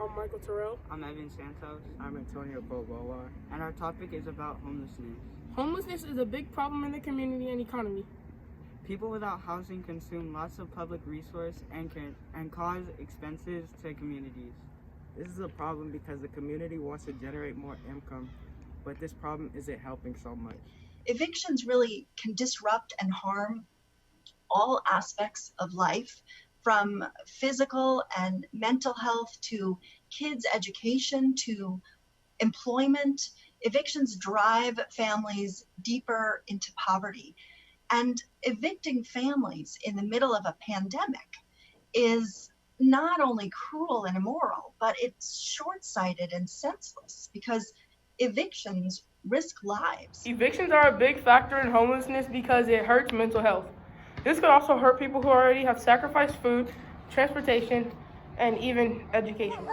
I'm Michael Terrell. I'm Santos. I'm Gholar. And our topic is about homelessness. Homelessness is a big problem in the community and economy. People without housing consume lots of public resource and cause expenses to communities. This is a problem because the community wants to generate more income, but this problem isn't helping so much. Evictions really can disrupt and harm all aspects of life, from physical and mental health to kids' education to employment. Evictions drive families deeper into poverty. And evicting families in the middle of a pandemic is not only cruel and immoral, but it's short-sighted and senseless because evictions risk lives. Evictions are a big factor in homelessness because it hurts mental health. This could also hurt people who already have sacrificed food, transportation, and even education.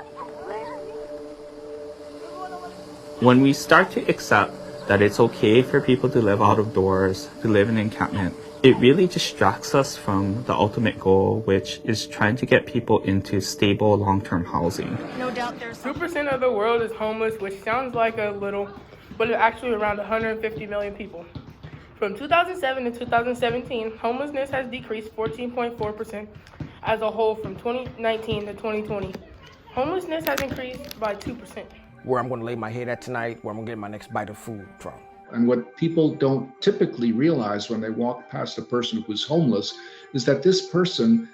When we start to accept that it's okay for people to live out of doors, to live in encampment, it really distracts us from the ultimate goal, which is trying to get people into stable long-term housing. No doubt there's 2% of the world is homeless, which sounds like a little, but it's actually around 150 million people. From 2007 to 2017, homelessness has decreased 14.4% as a whole from 2019 to 2020. Homelessness has increased by 2%. Where I'm going to lay my head at tonight, where I'm going to get my next bite of food from. And what people don't typically realize when they walk past a person who's homeless is that this person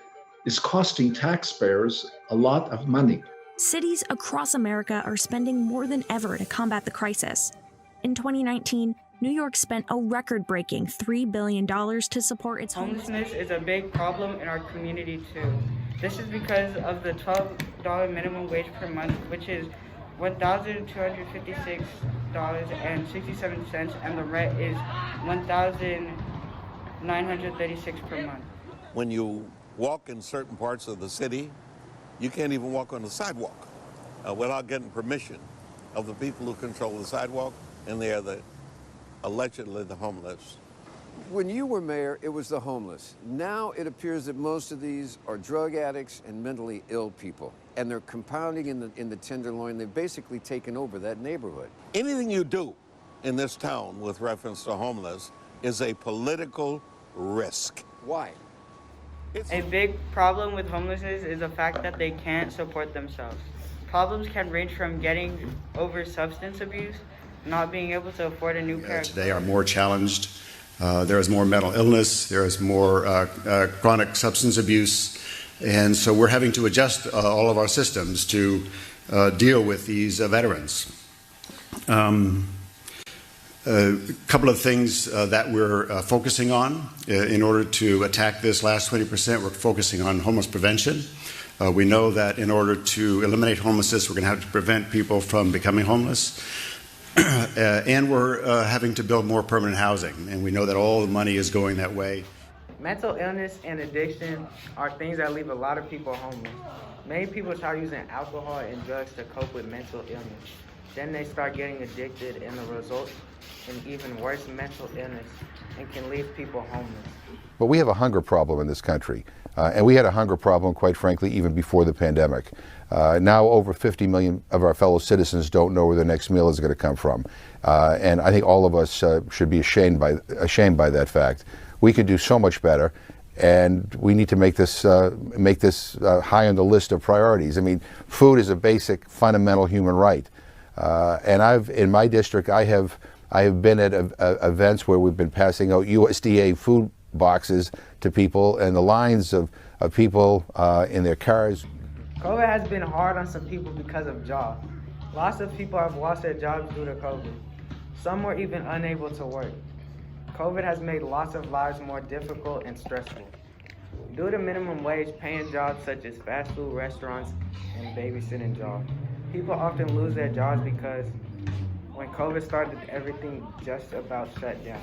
is costing taxpayers a lot of money. Cities across America are spending more than ever to combat the crisis. In 2019, New York spent a record-breaking $3 billion to support its Homelessness is a big problem in our community too. This is because of the $12 minimum wage per month, which is $1,256.67, and the rent is $1,936 per month. When you walk in certain parts of the city, you can't even walk on the sidewalk without getting permission of the people who control the sidewalk, and they are allegedly the homeless. When you were mayor, it was the homeless. Now it appears that most of these are drug addicts and mentally ill people. And they're compounding in the Tenderloin. They've basically taken over that neighborhood. Anything you do in this town with reference to homeless is a political risk. Why? A big problem with homelessness is the fact that they can't support themselves. Problems can range from getting over substance abuse, not being able to afford a new pair of clothes. Today are more challenged. There is more mental illness. There is more chronic substance abuse. And so we're having to adjust all of our systems to deal with these veterans. A couple of things that we're focusing on in order to attack this last 20%, we're focusing on homeless prevention. We know that in order to eliminate homelessness, we're going to have to prevent people from becoming homeless. And we're having to build more permanent housing, and we know that all the money is going that way. Mental illness and addiction are things that leave a lot of people homeless. Many people try using alcohol and drugs to cope with mental illness. Then they start getting addicted, and the result in even worse mental illness and can leave people homeless. But we have a hunger problem in this country, and we had a hunger problem, quite frankly, even before the pandemic. Now over 50 million of our fellow citizens don't know where their next meal is going to come from. And I think all of us should be ashamed by that fact. We could do so much better, and we need to make this high on the list of priorities. I mean, food is a basic, fundamental human right. And in my district, I have been at events where we've been passing out USDA food boxes to people, and the lines of people in their cars. COVID has been hard on some people because of jobs. Lots of people have lost their jobs due to COVID. Some were even unable to work. COVID has made lots of lives more difficult and stressful. Due to minimum wage paying jobs such as fast food restaurants and babysitting jobs, people often lose their jobs because when COVID started, everything just about shut down.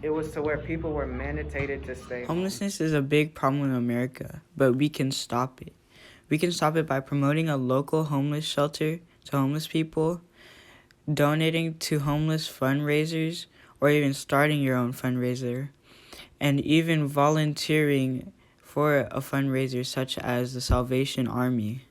It was to where people were mandated to stay home. Homelessness is a big problem in America, but we can stop it. We can stop it by promoting a local homeless shelter to homeless people, donating to homeless fundraisers, or even starting your own fundraiser, and even volunteering for a fundraiser such as the Salvation Army.